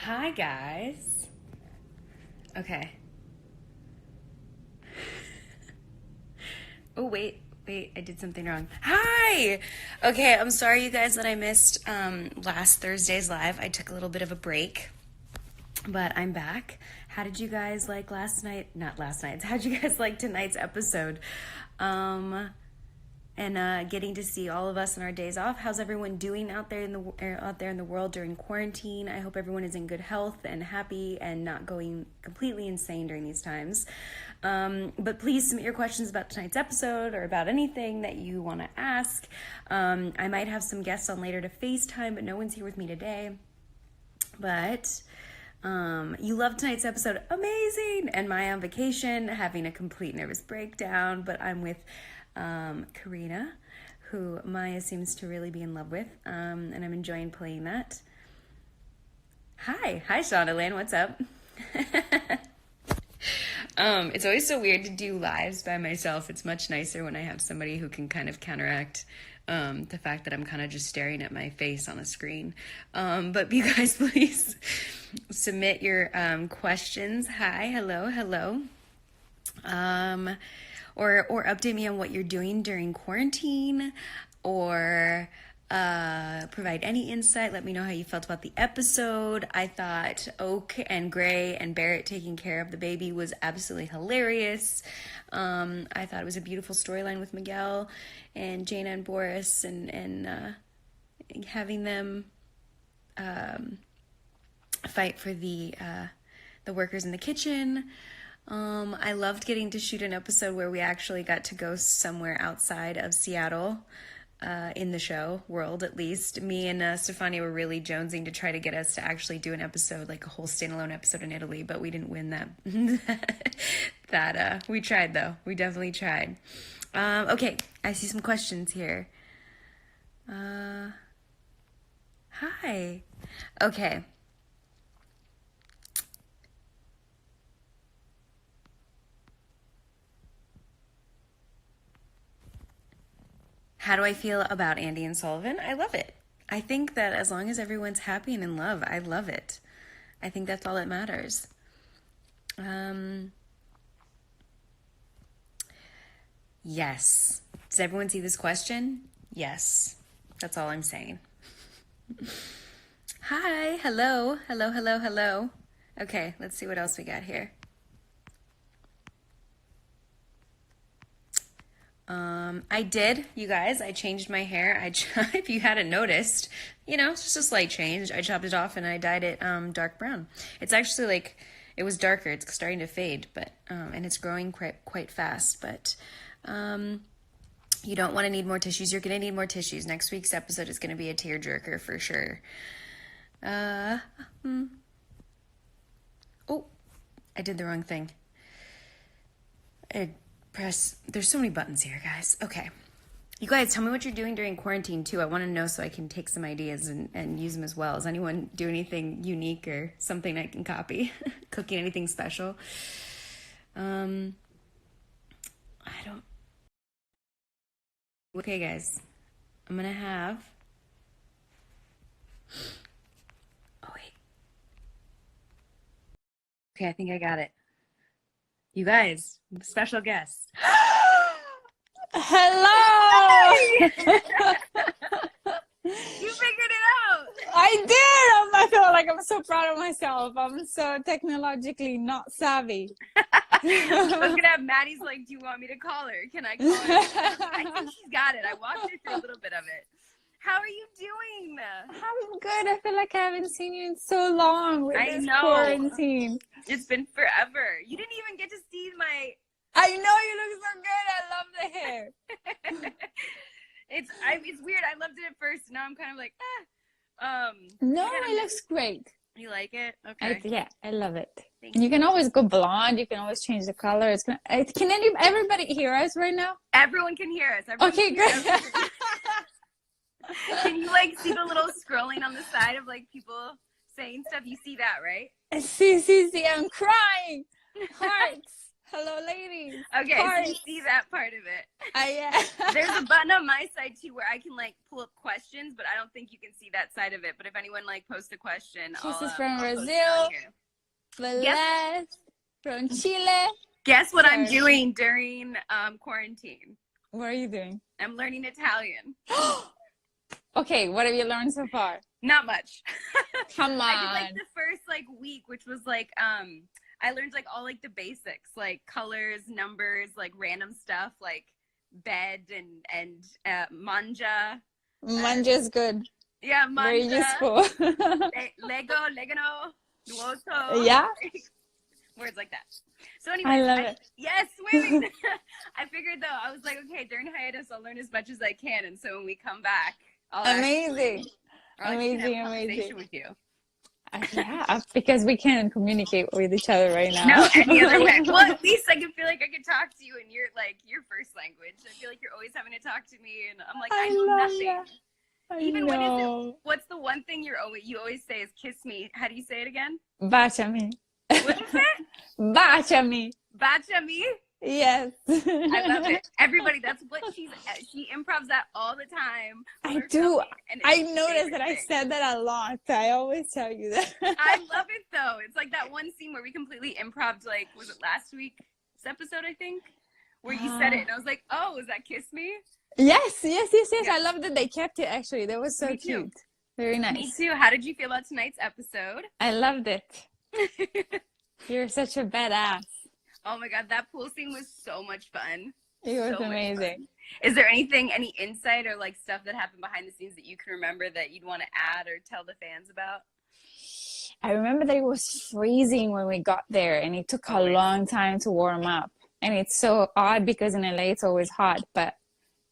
Hi, guys. Okay. Oh, wait, I did something wrong. Hi! Okay, I'm sorry, you guys, that I missed last Thursday's live. I took a little bit of a break, but I'm back. How did you guys like last night? Not last night's. How did you guys like tonight's episode? And getting to see all of us on our days off. How's everyone doing out there in the world during quarantine? I hope everyone is in good health and happy and not going completely insane during these times. But please submit your questions about tonight's episode or about anything that you want to ask. I might have some guests on later to FaceTime, but no one's here with me today. But you loved tonight's episode, amazing! And Maya on vacation, having a complete nervous breakdown, but I'm with Karina, who Maya seems to really be in love with, and I'm enjoying playing that. Hi Shauna Lynn, what's up? It's always so weird to do lives by myself. It's much nicer when I have somebody who can kind of counteract the fact that I'm kind of just staring at my face on a screen. But you guys, please submit your questions. Hi, hello. Or update me on what you're doing during quarantine, or provide any insight. Let me know how you felt about the episode. I thought Oak and Gray and Barrett taking care of the baby was absolutely hilarious. I thought it was a beautiful storyline with Miguel and Jaina and Boris, and having them fight for the workers in the kitchen. I loved getting to shoot an episode where we actually got to go somewhere outside of Seattle, in the show world, at least. Me and Stefania were really jonesing to try to get us to actually do an episode, like a whole standalone episode in Italy, but we didn't win that. We tried though. We definitely tried. Okay, I see some questions here. Hi. Okay. How do I feel about Andy and Sullivan? I love it. I think that as long as everyone's happy and in love, I love it. I think that's all that matters. Yes. Does everyone see this question? Yes. That's all I'm saying. Hi. Hello. Okay, let's see what else we got here. I did, you guys. I changed my hair. If you hadn't noticed, it's just a slight change. I chopped it off and I dyed it dark brown. It's actually it was darker. It's starting to fade, but and it's growing quite fast. But you don't want to need more tissues. You're going to need more tissues. Next week's episode is going to be a tearjerker for sure. Oh, I did the wrong thing. There's so many buttons here, guys. Okay. You guys, tell me what you're doing during quarantine, too. I want to know so I can take some ideas and use them as well. Does anyone do anything unique or something I can copy? Cooking anything special? I don't... Okay, guys. I'm going to have... Oh, wait. Okay, I think I got it. You guys, special guest. Hello! You figured it out! I did! I feel like I'm so proud of myself. I'm so technologically not savvy. I was gonna have Maddie's like, do you want me to call her? Can I call her? I think she's got it. I watched her through a little bit of it. How are you doing? I'm good. I feel like I haven't seen you in so long with this quarantine. It's been forever. You didn't even get to see my... I know, you look so good. I love the hair. It's weird. I loved it at first. Now I'm kind of like, No, it looks great. You like it? Okay. I love it. Thank you can always go blonde. You can always change the color. Can everybody hear us right now? Everyone can hear us. Okay, great. Can you see the little scrolling on the side of people saying stuff? You see that, right? See, I'm crying. Hearts. Hello, ladies. Okay, so you Hearts. see that part of it. Yeah. There's a button on my side too where I can like pull up questions, but I don't think you can see that side of it. But if anyone like posts a question, Kisses I'll from post it Brazil. on here. Velez from Chile. Guess what I'm Sorry. doing during quarantine? What are you doing? I'm learning Italian. Okay, what have you learned so far? Not much. Come on. I did like the first like week, which was like I learned like all like the basics, like colors, numbers, like random stuff, like bed and manja. Manja's good. Yeah, manja. Very useful. Lego, legano, nuoto. Yeah. Words like that. So anyway, I love it. Yes, swimming. I figured though, I was like, okay, during hiatus, I'll learn as much as I can, and so when we come back, Amazing. I'll Amazing, have a conversation amazing. with you. Yeah, because we can communicate with each other right now. No, any other way. Well, at least I can feel like I can talk to you in your first language. I feel like you're always having to talk to me, and I'm like, I know nothing. Even when is it? What's the one thing you always say is kiss me? How do you say it again? Baciami. What is it? Baciami. Baciami? Yes. I love it. Everybody, that's what she improvs that all the time. I do. I noticed that I said that a lot. I always tell you that. I love it though. It's like that one scene where we completely improved, like, was it last week's episode, I think? Where you said it and I was like, oh, was that kiss me? Yes. I love that they kept it actually. That was so cute. Very nice. Me too. How did you feel about tonight's episode? I loved it. You're such a badass. Oh my god, that pool scene was so much fun. It was amazing. Is there any insight or like stuff that happened behind the scenes that you can remember that you'd want to add or tell the fans about? I remember that it was freezing when we got there and it took a long time to warm up. And it's so odd because in LA it's always hot, but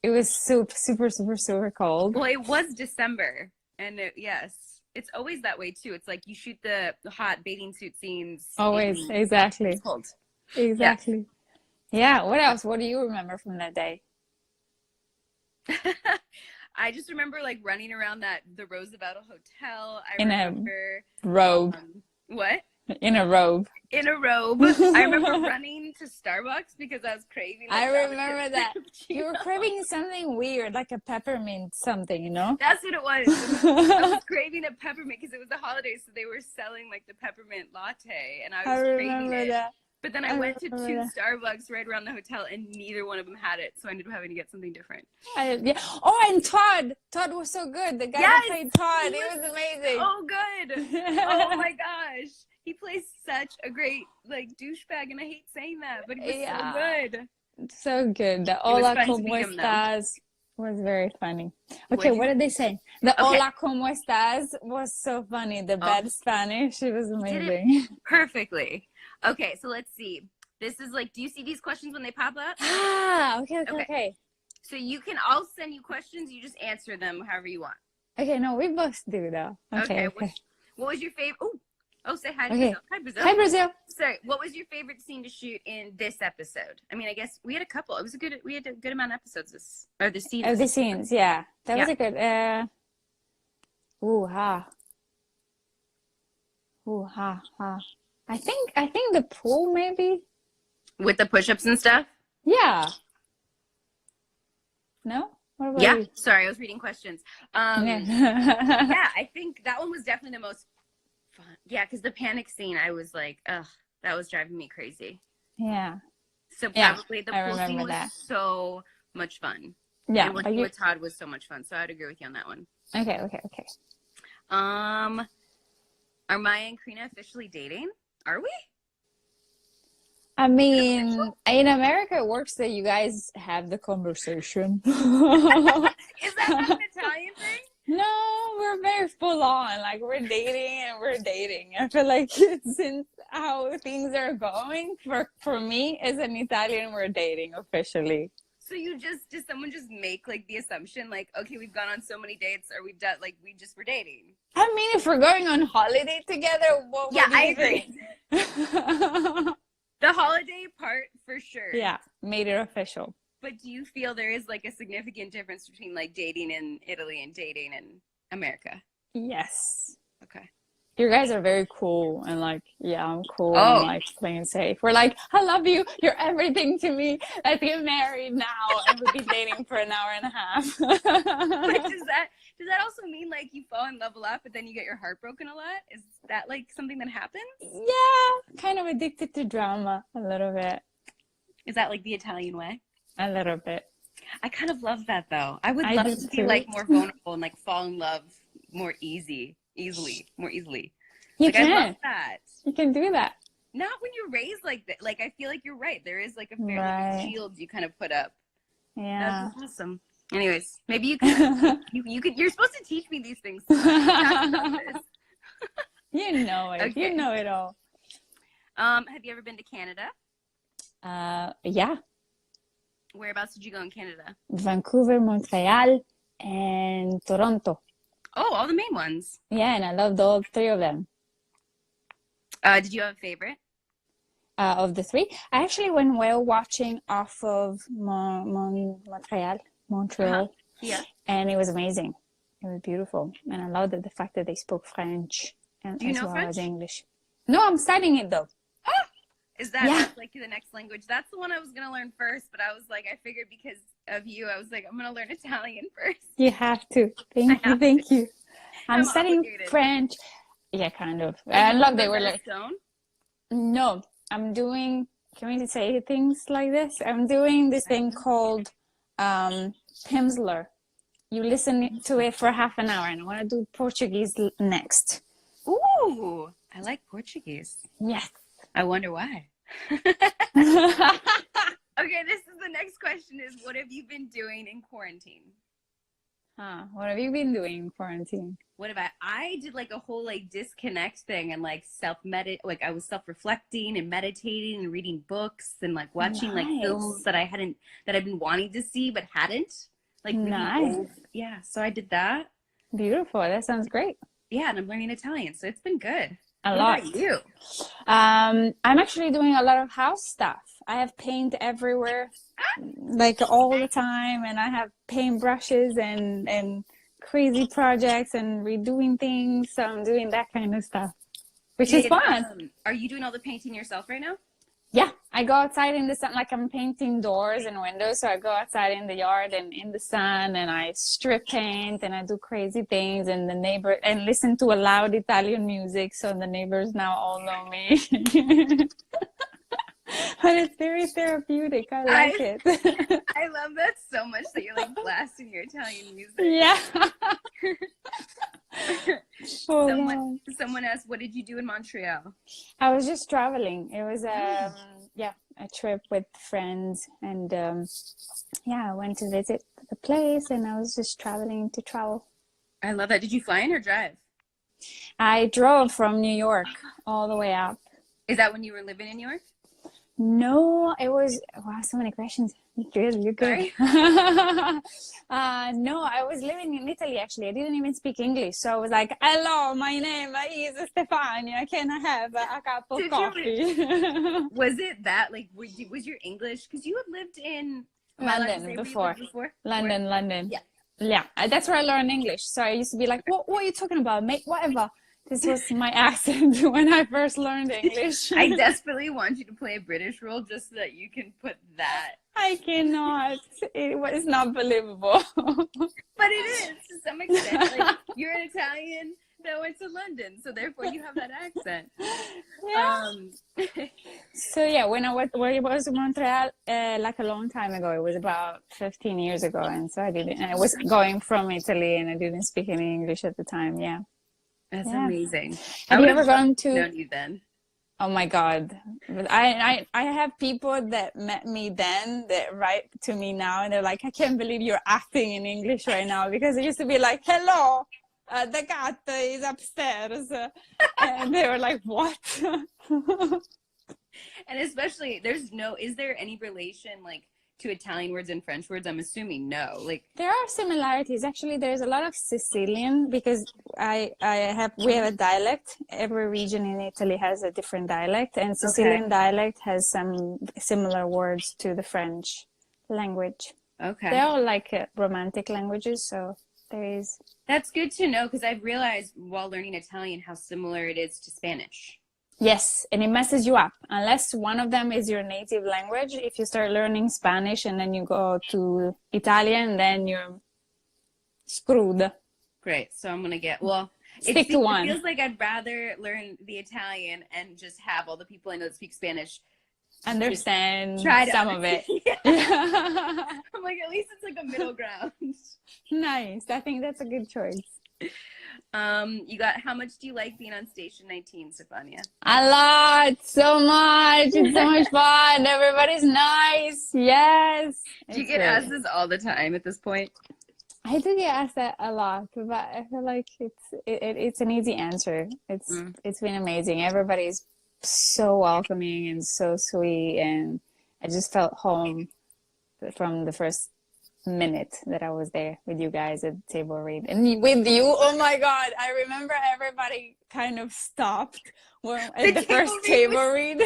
it was super cold. Well, it was December and yes. It's always that way too. It's like you shoot the hot bathing suit scenes. Always, exactly. It's cold. Exactly. Yeah. What else? What do you remember from that day? I just remember like running around the Roosevelt Hotel. I in remember a robe. What? In a robe. In a robe. I remember running to Starbucks because I was craving. I remember that. You were craving something weird, like a peppermint something, you know? That's what it was. I was craving a peppermint because it was the holidays, so they were selling like the peppermint latte, and I was craving it. That. But then I went to two Starbucks right around the hotel, and neither one of them had it, so I ended up having to get something different. Yeah. Oh, and Todd. Todd was so good. The guy that played Todd, it was amazing. Oh, good. Oh my gosh. He plays such a great like douchebag, and I hate saying that, but he was so good. So good. The Hola, ¿cómo estás? Was very funny. Okay, what did they say? The Hola, ¿cómo estás? Was so funny. The bad Spanish, it was amazing. Perfectly. Okay, so let's see. This is like, do you see these questions when they pop up? Okay. So I'll send you questions, you just answer them however you want. Okay, no, we both do though. Okay. What was your favorite? Oh, say hi to Brazil. Hi, Brazil. Hi, Brazil. Sorry, what was your favorite scene to shoot in this episode? I mean, I guess we had a couple. We had a good amount of episodes the scenes. Oh, the scenes, yeah. That was a good, I think the pool maybe. With the push-ups and stuff? Yeah. No? What about you? Sorry, I was reading questions. Yeah, I think that one was definitely the most fun. Yeah, because the panic scene, I was like, ugh, that was driving me crazy. Yeah. So probably the pool scene was so much fun. Yeah. And working with Todd was so much fun. So I'd agree with you on that one. Okay. Are Maya and Karina officially dating? Are we? I mean, in America, it works that you guys have the conversation. Is that not an Italian thing? No, we're very full on. Like, we're dating and we're dating. I feel like since how things are going, for me, as an Italian, we're dating officially. So did someone just make like the assumption like, okay, we've gone on so many dates or we've done like, we're dating? I mean, if we're going on holiday together, what do you agree. The holiday part for sure. Yeah, made it official. But do you feel there is like a significant difference between like dating in Italy and dating in America? Yes. Okay. You guys are very cool and like, yeah, I'm cool and Oh, like playing safe. We're like, I love you. You're everything to me. Let's get married now. And we've been dating for an hour and a half. but does that also mean like you fall in love a lot, but then you get your heart broken a lot? Is that like something that happens? Yeah, kind of addicted to drama a little bit. Is that like the Italian way? A little bit. I kind of love that though. I would I love do to be too. like more vulnerable and like fall in love more more easily. You Like I love can. that. You can do that. Not when you're raised like that. Like I feel like you're right. There is like a fairly Right. big shield you kind of put up. Yeah. That's awesome. Anyways, maybe you could you could you're supposed to teach me these things. So talk about this. You know it. Okay. You know it all. Have you ever been to Canada? Yeah. Whereabouts did you go in Canada? Vancouver, Montreal, and Toronto. Oh, all the main ones. Yeah, and I loved all three of them. Did you have a favorite? Of the three, I actually went whale watching off of Montreal, Yeah. and it was amazing. It was beautiful, and I loved the fact that they spoke French and Do you as know well French? as English. No, I'm studying it though. Is that Yeah. that's like the next language? That's the one I was gonna learn first, but I was like, I figured because of you, I was like, I'm gonna learn Italian first. You have to. I have Thank you. I'm I'm studying obligated. French. Yeah, kind of. Are I you love one they of were those like, stone? no, I'm doing. Can we say things like this? I'm doing this thing called Pimsleur. You listen to it for half an hour, and I want to do Portuguese next. Ooh, I like Portuguese. Yes. I wonder why. Okay, this is the next question is what have you been doing in quarantine? What have you been doing in quarantine? What have I did like a whole like disconnect thing and like like I was self-reflecting and meditating and reading books and like watching like films that I've been wanting to see but hadn't. Like Nice. Yeah, so I did that. Beautiful. That sounds great. Yeah, and I'm learning Italian, so it's been good. A What lot. about you? I'm actually doing a lot of house stuff. I have paint everywhere, like all the time, and I have paint brushes and crazy projects and redoing things. So I'm doing that kind of stuff, which is fun. Are you doing all the painting yourself right now? Yeah, I go outside in the sun, like I'm painting doors and windows. So I go outside in the yard and in the sun and I strip paint and I do crazy things and and listen to a loud Italian music. So the neighbors now all know me. But it's very therapeutic. I like it. I love that so much that you're like blasting your Italian music. Yeah. Oh, Someone asked, what did you do in Montreal? I was just traveling. It was a trip with friends, and I went to visit the place, and I was just traveling to travel. I love that. Did you fly in or drive? I drove from New York all the way up. Is that when you were living in New York? No, it was so many questions. You're good. No, I was living in Italy actually. I didn't even speak English, so I was like, "Hello, my name is Stefania. Can I have a cup of coffee?" Was it that like was your English? Because you had lived in London before. London. Yeah. That's where I learned English. So I used to be like, "What are you talking about, mate? Whatever." This was my accent when I first learned English. I desperately want you to play a British role just so that you can put that. I cannot. It was not believable. But it is to some extent. Like, you're an Italian that went to London, so therefore you have that accent. Yeah. So yeah, when I was in Montreal, like a long time ago, it was about 15 years ago, and so I was going from Italy, and I didn't speak any English at the time. Yeah. That's amazing. Have you ever gone to? Known you then. Oh my God! But I have people that met me then that write to me now, and they're like, "I can't believe you're acting in English right now," because it used to be like, "Hello, the cat is upstairs," and they were like, "What?" And especially, is there any relation like to Italian words and French words? I'm assuming no. Like there are similarities. Actually, there's a lot of Sicilian because we have a dialect. Every region in Italy has a different dialect, and Sicilian dialect has some similar words to the French language. Okay. They're all like romantic languages, so there is. That's good to know because I've realized while learning Italian how similar it is to Spanish. Yes, and it messes you up unless one of them is your native language. If you start learning Spanish and then you go to Italian, then you're screwed. Great. So I'm gonna get Stick to one. It feels like I'd rather learn the Italian and just have all the people I know that speak Spanish Understand try some of it. Yeah. I'm like, at least it's like a middle ground. Nice. I think that's a good choice. You got, how much do you like being on Station 19, Stefania? A lot, so much. It's so much fun. Everybody's nice. Yes. Do you get asked this all the time at this point? I do get asked that a lot, but I feel like it's an easy answer. It's been amazing. Everybody's so welcoming and so sweet, and I just felt home from the first minute that I was there with you guys at the table read. And with you, oh my God, I remember everybody kind of stopped at the first table read.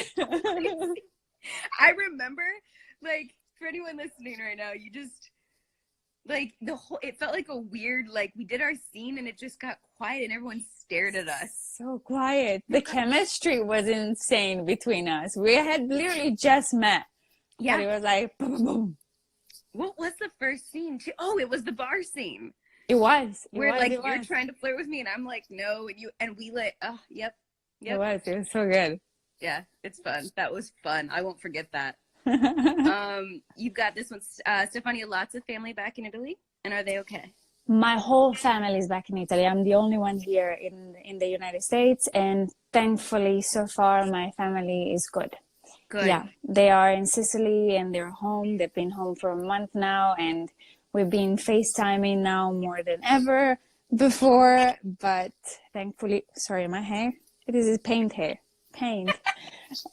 I remember, like, for anyone listening right now, you just, like, it felt like a weird, like, we did our scene and it just got quiet and everyone stared at us. So quiet. The chemistry was insane between us. We had literally just met. Yeah. But it was like, boom, boom, boom. What was the first scene? Oh, it was the bar scene. It was. Where like you're trying to flirt with me and I'm like, no, and we like, oh, yep. It was so good. Yeah, it's fun. That was fun. I won't forget that. You've got this one, Stefania, lots of family back in Italy, and are they okay? My whole family is back in Italy. I'm the only one here in the United States, and thankfully, so far, my family is good. Good. Yeah, they are in Sicily and they're home. They've been home for a month now, and we've been FaceTiming now more than ever before. But thankfully, sorry, my hair. It is paint hair. Paint.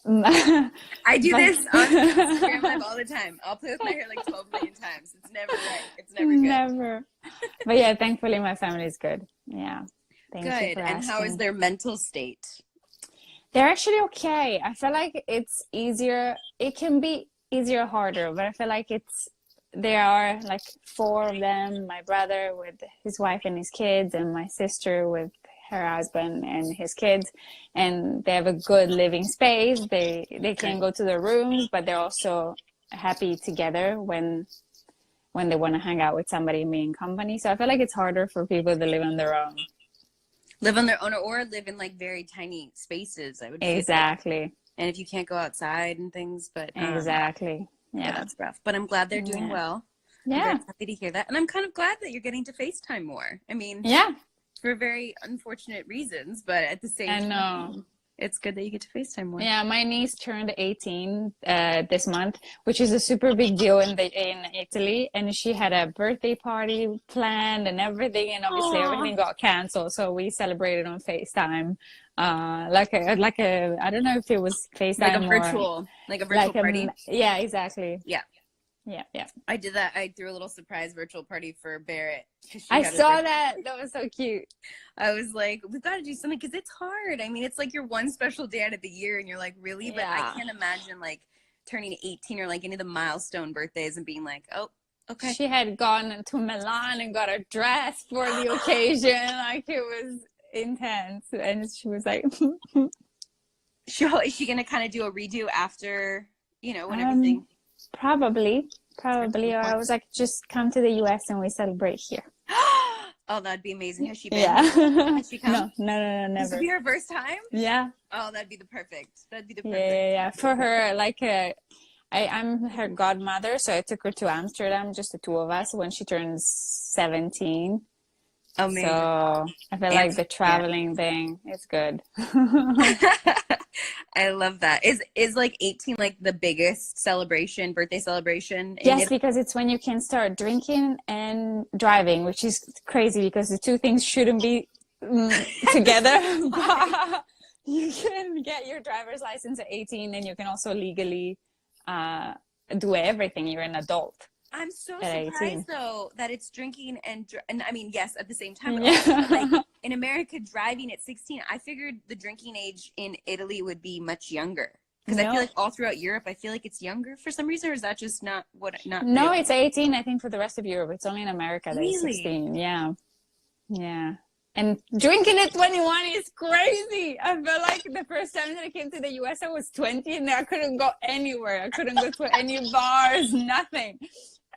I do this on Instagram Live all the time. I'll play with my hair like 12 million times. It's never right. It's never good. Never. But yeah, thankfully my family is good. Yeah. Thank you for asking. And how is their mental state? They're actually okay. I feel like it's easier. It can be easier or harder, but I feel like there are like 4 of them, my brother with his wife and his kids, and my sister with her husband and his kids, and they have a good living space. They can go to their rooms, but they're also happy together when they want to hang out with somebody and be in company. So I feel like it's harder for people to live on their own. Live on their own or live in like very tiny spaces, I would say. Exactly. And if you can't go outside and things, but exactly. Yeah, that's rough. But I'm glad they're doing well. Yeah. I'm happy to hear that. And I'm kind of glad that you're getting to FaceTime more. I mean, yeah, for very unfortunate reasons, but at the same time, it's good that you get to FaceTime more. Yeah, my niece turned 18 this month, which is a super big deal in Italy, and she had a birthday party planned and everything, and obviously everything got canceled. So we celebrated on FaceTime, like a I don't know if it was FaceTime like a virtual party. Yeah, exactly. Yeah. Yeah. I did that. I threw a little surprise virtual party for Barrett. I saw that. That was so cute. I was like, we've got to do something because it's hard. I mean, it's like your one special day out of the year and you're like, really? But I can't imagine like turning 18 or like any of the milestone birthdays and being like, oh, okay. She had gone to Milan and got a dress for the occasion. Like it was intense. And she was like, is she going to kind of do a redo after, when everything... Probably. Or I was like, just come to the US and we celebrate here. Oh, that'd be amazing. Has she been? Yeah. Has she come? No, never. This would be her first time? Yeah. Oh, that'd be the perfect. Yeah. For her, like, I'm her godmother, so I took her to Amsterdam, just the 2 of us, when she turns 17. Amazing. So I feel like the traveling thing is good. I love that. Is like 18 like the biggest birthday celebration? Yes, because it's when you can start drinking and driving, which is crazy because the 2 things shouldn't be together. You can get your driver's license at 18 and you can also legally do everything. You're an adult. I'm so surprised though that it's drinking and I mean, yes, at the same time, but Yeah. also, like in America, driving at 16. I figured the drinking age in Italy would be much younger. Because I No. feel like all throughout Europe, I feel like it's younger for some reason, or is that just not not No, real? it's 18, I think, for the rest of Europe. It's only in America that it's Really? 16. Yeah. Yeah. And drinking at 21 is crazy. I felt like the first time that I came to the US, I was 20 and I couldn't go anywhere. I couldn't go to any bars, nothing.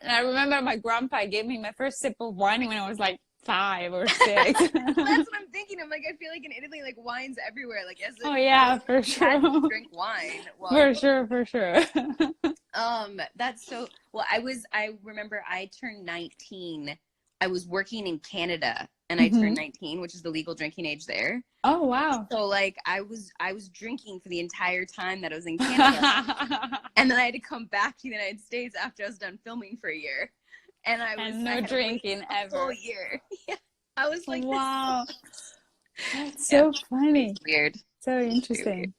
And I remember my grandpa gave me my first sip of wine when I was like 5 or 6. Well, that's what I'm thinking. I'm like, I feel like in Italy, like wine's everywhere. Like, as Oh yeah, for you had to sure. drink wine. Well, For sure, for sure. that's so. Well, I remember I turned 19. I was working in Canada, and I turned 19, which is the legal drinking age there. Oh wow. So like, I was drinking for the entire time that I was in Canada, and then I had to come back to the United States after I was done filming for a year. And I no drinking ever. Whole year. Yeah. I was like, wow. That's so funny. It's weird. So interesting.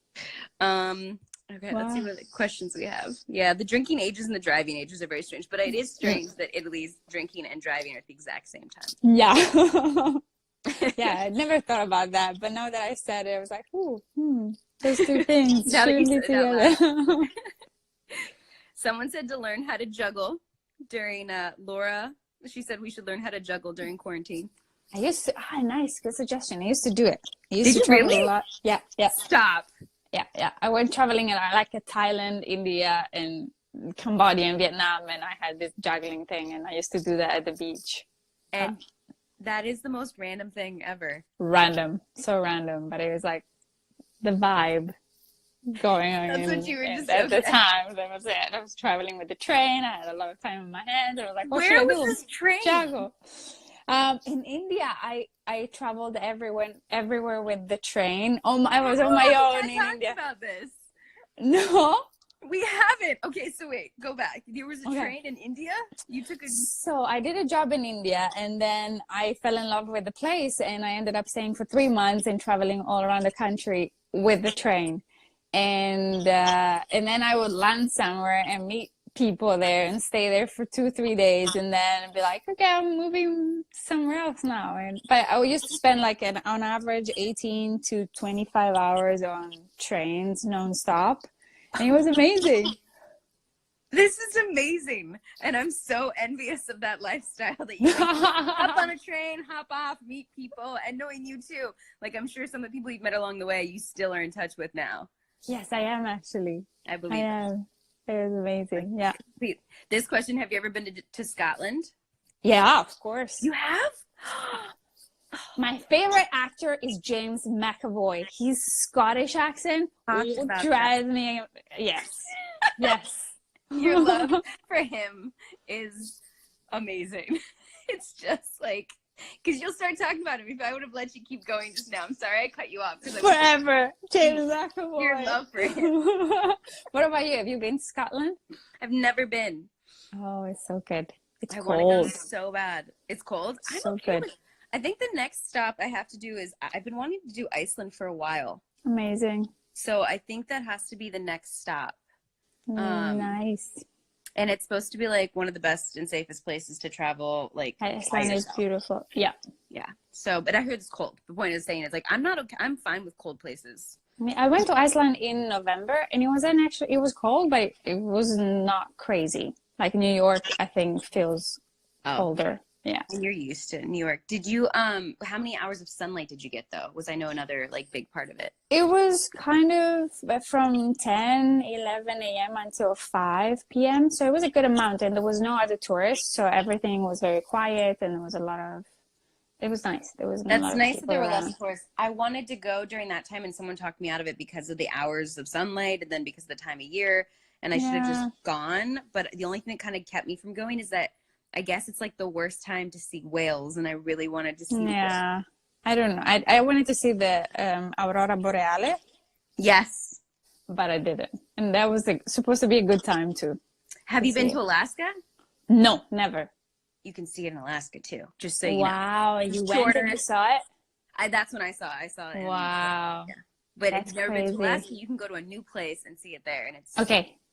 Okay, let's see what questions we have. Yeah, the drinking ages and the driving ages are very strange, but it is strange that Italy's drinking and driving are at the exact same time. Yeah. Yeah, I never thought about that, but now that I said it, I was like, those two things Now that you shouldn't be said it out together. Someone said to learn how to juggle during Laura. She said we should learn how to juggle during quarantine. I used to. Nice, good suggestion. I used to do it. I used Did to you travel really? a lot. Yeah, yeah, Stop. yeah. I went traveling a lot, like Thailand, India, and Cambodia and Vietnam, and I had this juggling thing, and I used to do that at the beach. And that is the most random thing ever. Random, so random, but it was like the vibe going on. That's what you were just at the time. That was it. I was traveling with the train. I had a lot of time in my hands. I was like, what Where should I was do? this train? Juggle. In India, I traveled everywhere with the train. I was on my own in India. About this. No, we haven't. Okay, so wait, go back. There was a train in India. You took a. So I did a job in India, and then I fell in love with the place, and I ended up staying for 3 months and traveling all around the country with the train. And then I would land somewhere and meet people there and stay there for 2-3 days, and then be like, okay, I'm moving somewhere else now. But I used to spend like on average 18 to 25 hours on trains nonstop, and it was amazing. This is amazing, and I'm so envious of that lifestyle that you can hop on a train, hop off, meet people, and knowing you too. Like, I'm sure some of the people you've met along the way you still are in touch with now. Yes, I am actually. I believe I am. It was amazing. Yeah. This question: have you ever been to Scotland? Yeah, of course. You have? My favorite actor is James McAvoy. His Scottish accent drives me. Yes. Yes. Your love for him is amazing. It's just like, because you'll start talking about him. If I would have let you keep going just now, I'm sorry I cut you off. Forever, James McAvoy. Your love for him. What about you? Have you been to Scotland? I've never been. Oh, it's so good. It's I cold. want to go so bad. It's cold. So good. I think the next stop I have to do is, I've been wanting to do Iceland for a while. Amazing. So I think that has to be the next stop. Nice. And it's supposed to be like one of the best and safest places to travel. Like, Iceland is beautiful. Yeah. Yeah. So, but I heard it's cold. The point is saying it's like, I'm not okay. I'm fine with cold places. I mean, I went to Iceland in November, and it was cold, but it was not crazy. Like New York, I think, feels colder. Yeah. And you're used to New York. Did you, how many hours of sunlight did you get though? Was I know another like big part of it? It was kind of from 10, 11 a.m. until 5 p.m. So it was a good amount, and there was no other tourists. So everything was very quiet, and there was a lot of, it was nice. That's nice that there were less tourists. I wanted to go during that time, and someone talked me out of it because of the hours of sunlight and then because of the time of year. And I should have just gone. But the only thing that kind of kept me from going is that I guess it's like the worst time to see whales, and I really wanted to see whales. I don't know. I wanted to see the Aurora Boreale. Yes. But I didn't. And that was supposed to be a good time too. Have you been to Alaska? No, never. You can see it in Alaska too, just so you know. Wow, you went and you saw it? That's when I saw it. Wow. Yeah. But That's if you've never crazy. been to Alaska, you can go to a new place and see it there, and it's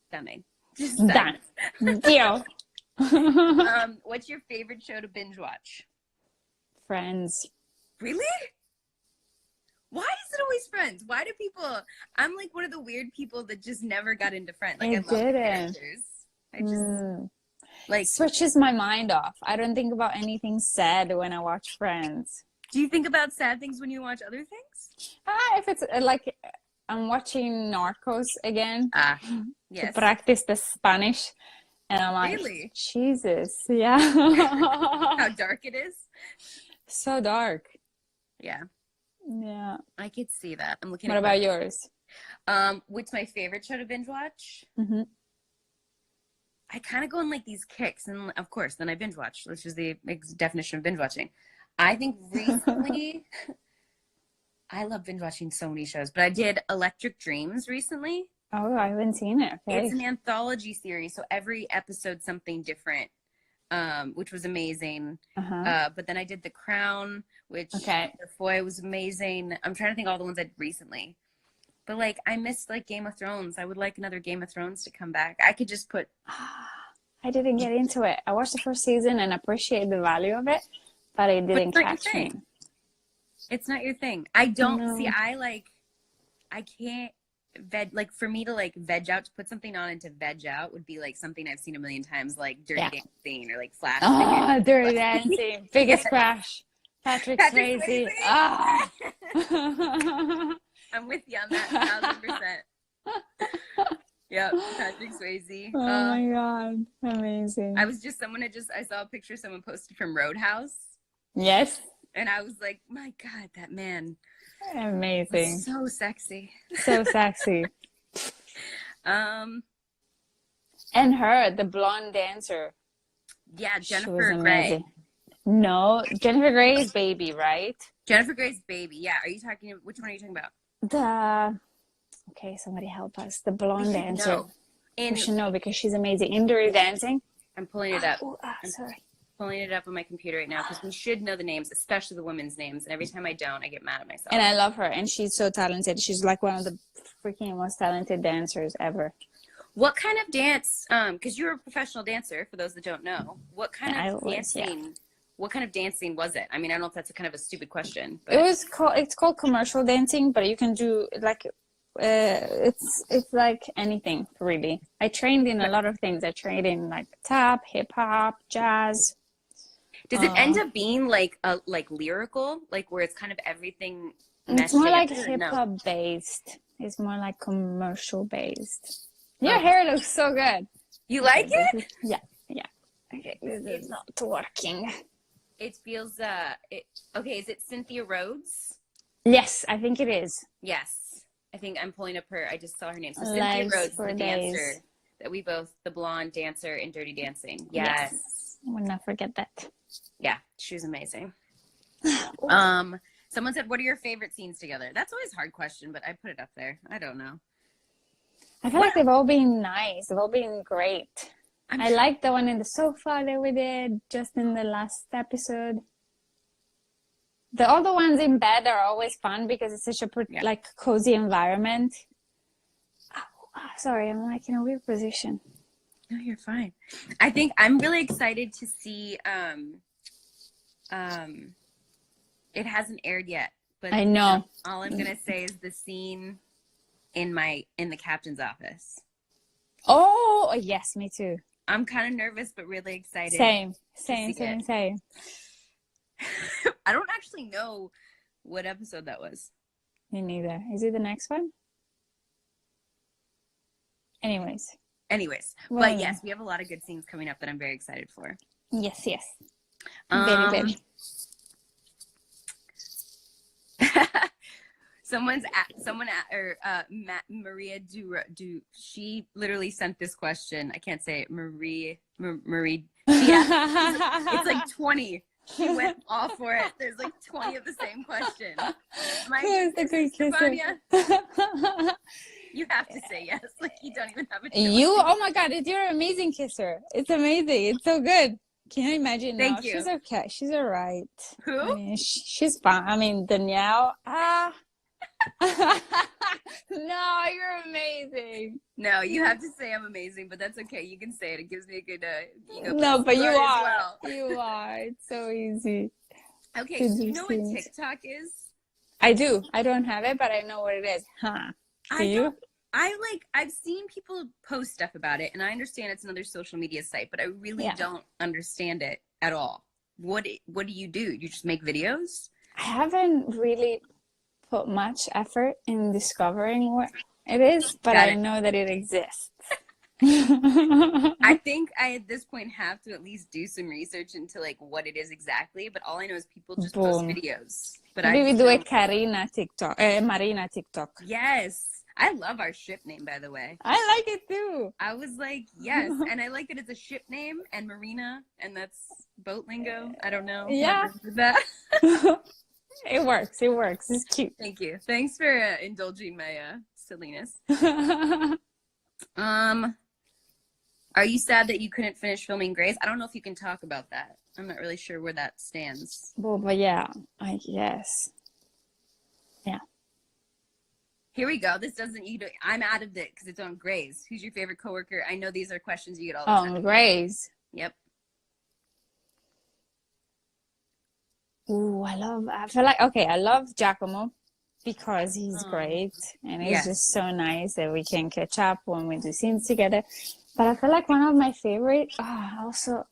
stunning. Just done. Deal. What's your favorite show to binge watch? Friends. Really? Why is it always Friends? Why do people? I'm like one of the weird people that just never got into Friends. Like I I love the didn't. characters. I just like. Switches my mind off. I don't think about anything sad when I watch Friends. Do you think about sad things when you watch other things? If it's like I'm watching Narcos again Yes. to practice the Spanish, and I'm like, really? Jesus, yeah. How dark it is. So dark. Yeah. Yeah. I could see that. I'm looking. What about yours? What's my favorite show to binge watch? Mm-hmm. I kind of go on like these kicks, and of course, then I binge watch, which is the definition of binge watching. I think recently, I love binge watching so many shows, but I did Electric Dreams recently. Oh, I haven't seen it. Okay. It's an anthology series, so every episode something different, which was amazing. But then I did The Crown, which Foy was amazing. I'm trying to think of all the ones I did recently. But like I missed like Game of Thrones. I would like another Game of Thrones to come back. I could just put. I didn't get into it. I watched the first season and appreciate the value of it, but it didn't catch me. It's not your thing. I don't see. I can't veg. Like for me to like veg out, to put something on and to veg out would be like something I've seen a million times, like Dirty Dancing or like Flash. Oh, Dirty Dancing, biggest crash. Patrick Swayze. Ah. I'm with you on that 1,000%. Yep, Patrick Swayze. Oh my God, amazing. I saw a picture someone posted from Roadhouse. Yes. And I was like, my God, that man. Amazing. So sexy. So sexy. And her, the blonde dancer. Yeah, Jennifer Grey. No, Jennifer Grey's Baby, right? Jennifer Grey's Baby. Yeah. Which one are you talking about? Somebody help us. The blonde dancer. We should know because she's amazing. In Dirty Dancing. I'm pulling it up. Sorry. Pulling it up on my computer right now because we should know the names, especially the women's names. And every time I don't, I get mad at myself. And I love her. And she's so talented. She's like one of the freaking most talented dancers ever. What kind of dance? Because you're a professional dancer. For those that don't know, what kind of dancing? Yeah. What kind of dancing was it? I mean, I don't know if that's kind of a stupid question. But... It's called commercial dancing, but you can do like it's like anything really. I trained in a lot of things. I trained in like tap, hip hop, jazz. Does it end up being like lyrical, like where it's kind of everything? It's more like hip hop based. It's more like commercial based. Your hair looks so good. You like it? Yeah. Okay, this is not working. It feels okay. Is it Cynthia Rhodes? Yes, I think it is. Yes, I think I'm pulling up her. I just saw her name. So Cynthia Rhodes, the dancer that the blonde dancer in Dirty Dancing. Yes. I will not forget that. Yeah, she was amazing. Someone said, "What are your favorite scenes together?" That's always a hard question, but I put it up there. I don't know. I feel like they've all been nice. They've all been great. I like the one in the sofa that we did just in the last episode. The other ones in bed are always fun because it's such a like cozy environment. Sorry, I'm like in a weird position. No, you're fine. I think I'm really excited to see. It hasn't aired yet, but I know. All I'm gonna say is the scene in the captain's office. Oh yes, me too. I'm kind of nervous, but really excited. Same. I don't actually know what episode that was. Me neither. Is it the next one? Anyways. Well, but yes, we have a lot of good scenes coming up that I'm very excited for. Yes. Very. Maria she literally sent this question. I can't say it. Marie. It's like 20. She went all for it. There's like 20 of the same question. Who's the good Stefania? You have to say yes. Like you don't even have a choice. Oh my God, you're an amazing kisser. It's amazing. It's so good. Can you imagine? Thank you. She's okay. She's all right. Who? I mean, she's fine. I mean, Danielle. No, you're amazing. No, you have to say I'm amazing, but that's okay. You can say it. It gives me a good ego. No, but you are. Well. You are. It's so easy. Okay, do you know what TikTok is? I do. I don't have it, but I know what it is. Huh? Do you? I've seen people post stuff about it, and I understand it's another social media site, but I really don't understand it at all. What do? You just make videos? I haven't really put much effort in discovering what it is, but I know that it exists. I think I at this point have to at least do some research into like what it is exactly, but all I know is people just post videos. But maybe we do a Marina TikTok. Yes. I love our ship name, by the way. I like it too. I was like, yes. And I like that it's a ship name and Marina, and that's boat lingo. I don't know. Yeah. That. It works. It works. It's cute. Thank you. Thanks for indulging my silliness. Are you sad that you couldn't finish filming Grace? I don't know if you can talk about that. I'm not really sure where that stands. Well, but yeah, I guess. Yeah. Here we go. This doesn't. I'm out of it because it's on Grace. Who's your favorite coworker? I know these are questions you get all the time. Oh, Grace. Yep. Ooh, I feel like, okay, I love Giacomo because he's great and it's just so nice that we can catch up when we do scenes together. But I feel like one of my favorite, also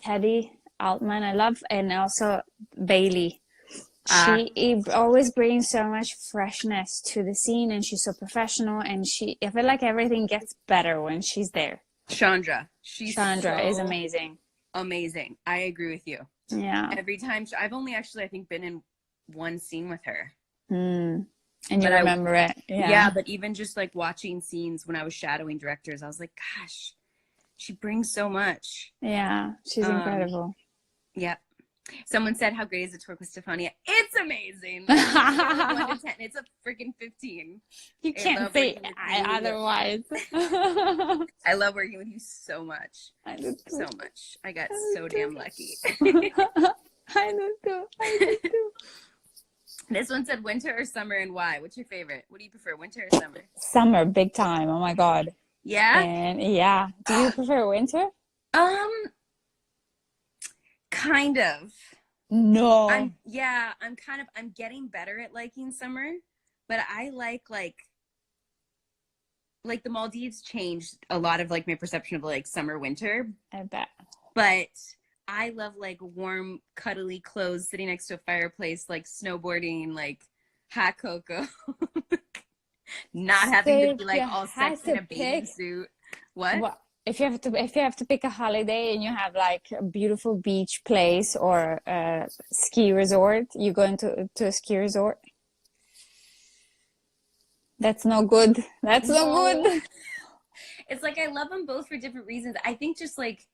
Teddy Altman, I love, and also Bailey. She always brings so much freshness to the scene, and she's so professional, and I feel like everything gets better when she's there. Chandra is amazing. Amazing. I agree with you. Yeah. Every time I've only actually, I think, been in one scene with her. And you remember it. Yeah, but even just like watching scenes when I was shadowing directors, I was like, gosh, she brings so much. Yeah, she's incredible. Yeah. Someone said, how great is it to work with Stefania? It's amazing. 1 to 10. It's a freaking 15. You can't say otherwise. I love working with you so much. I do too. So much. I got so damn lucky. I do too. This one said winter or summer and why? What's your favorite? What do you prefer, winter or summer? Summer, big time. Oh my God. Yeah? And yeah. Do you prefer winter? Kind of. No. I'm getting better at liking summer, but I like the Maldives changed a lot of like my perception of like summer, winter. I bet. But I love like warm, cuddly clothes, sitting next to a fireplace, like snowboarding, like hot cocoa. Not having to be like all sexy in a bathing suit. What? If you have to pick a holiday and you have like a beautiful beach place or a ski resort, you go to a ski resort. That's no good. That's no good. It's like I love them both for different reasons. I think just like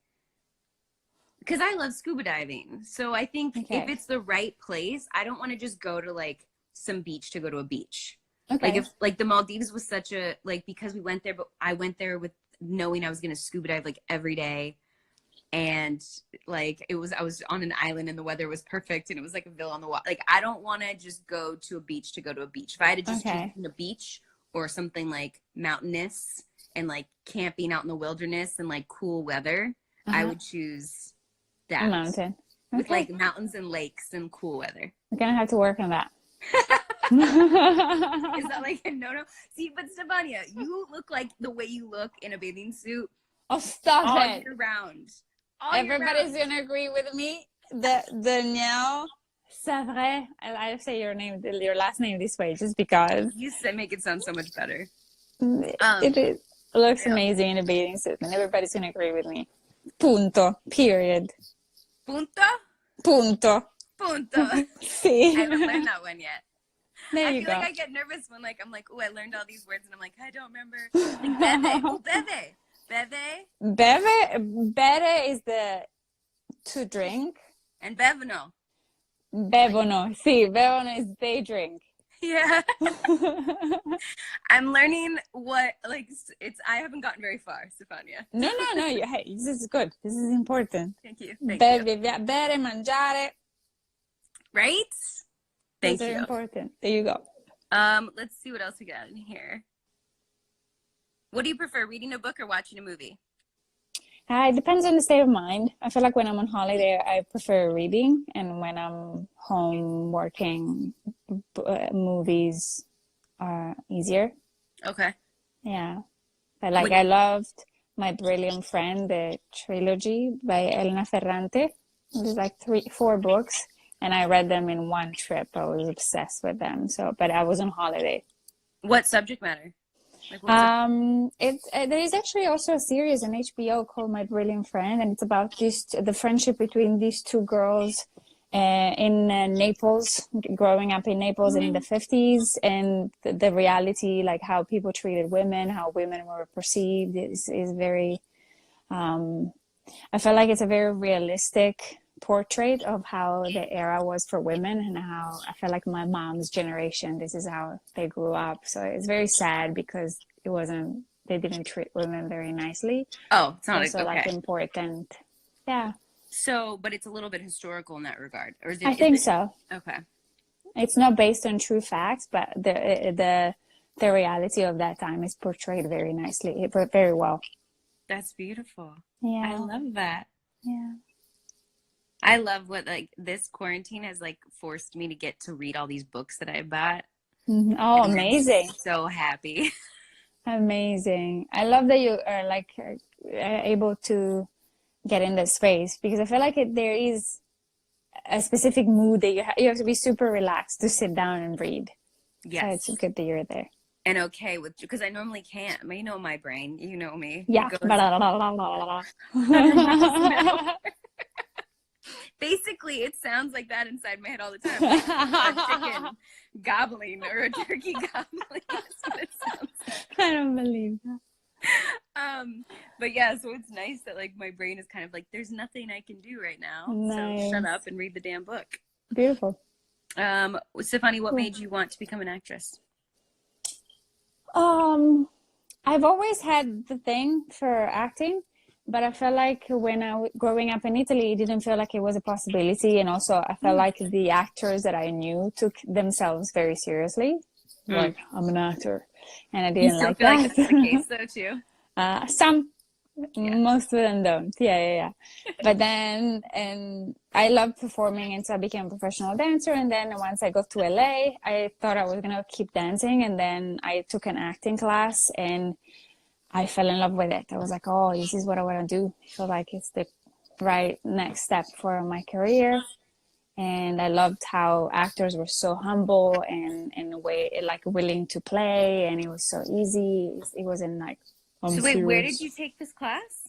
because I love scuba diving. So I think if it's the right place, I don't want to just go to like some beach to go to a beach. Okay. Like if like the Maldives was such a like because we went there, but I went there with knowing I was going to scuba dive like every day. And like I was on an island and the weather was perfect and it was like a villa on the water. Like I don't want to just go to a beach to go to a beach. If I had to just choose a beach or something like mountainous and like camping out in the wilderness and like cool weather, I would choose that. A mountain. With like mountains and lakes and cool weather. We're going to have to work on that. Is that like a no? See, but Stefania, you look like the way you look in a bathing suit. Oh, stop all it. Year round. Everybody's going to agree with me. Danielle, Savre, I'll say your last name this way just because. You make it sound so much better. It looks amazing in a bathing suit and everybody's going to agree with me. Punto. Period. Punto? Punto. Punto. Sí. I haven't learned that one yet. There I you feel go. like I get nervous when like I'm like, oh, I learned all these words and I'm like, I don't remember. Like bebe. Oh, bebe. Bebe. Bebe is the to drink. And bevono. Bevono. Sí, bevono is they drink. Yeah. I'm learning what like I haven't gotten very far, Stefania. No. Hey, this is good. This is important. Thank you. Bere, mangiare. Right? Thank you. Those are important. There you go. Let's see what else we got in here. What do you prefer, reading a book or watching a movie? It depends on the state of mind. I feel like when I'm on holiday, I prefer reading, and when I'm home working, movies are easier. Okay. Yeah. But like I loved My Brilliant Friend, the trilogy by Elena Ferrante. It was like 4 books, and I read them in one trip. I was obsessed with them. So, but I was on holiday. What subject matter? Like There is actually also a series on HBO called My Brilliant Friend, and it's about the friendship between these 2 girls in Naples, growing up in Naples in the 50s, and the reality, like how people treated women, how women were perceived, is very. I feel like it's a very realistic portrait of how the era was for women, and how I feel like my mom's generation, this is how they grew up. So it's very sad because they didn't treat women very nicely. Oh, it's not also like important. Yeah. So, but it's a little bit historical in that regard, or is it? I think so. Okay. It's not based on true facts, but the reality of that time is portrayed very nicely, very well. That's beautiful. Yeah. I love that. Yeah. I love what like this quarantine has like forced me to get to read all these books that I bought. Mm-hmm. Oh, amazing. I'm so happy. Amazing. I love that you are like able to get in this space, because I feel like there is a specific mood that you have to be super relaxed to sit down and read. Yes. So it's good that you're there. And okay with, because I normally can't. You know my brain. You know me. Yeah. Basically, it sounds like that inside my head all the time. Like a chicken gobbling or a turkey gobbling. That's what it sounds like. I don't believe that. But yeah, so it's nice that like my brain is kind of like, there's nothing I can do right now. Nice. So shut up and read the damn book. Beautiful. Stefania, what made you want to become an actress? I've always had the thing for acting, but I felt like when growing up in Italy, it didn't feel like it was a possibility. And also I felt like the actors that I knew took themselves very seriously. Like, I'm an actor. And I didn't like that. Like that's the case though too? Most of them don't. Yeah. But then, and I loved performing, and so I became a professional dancer. And then once I got to LA, I thought I was gonna keep dancing, and then I took an acting class, and I fell in love with it. I was like, oh, this is what I want to do. I feel like it's the right next step for my career. And I loved how actors were so humble and in a way like willing to play, and it was so easy. It wasn't like. So wait, where did you take this class?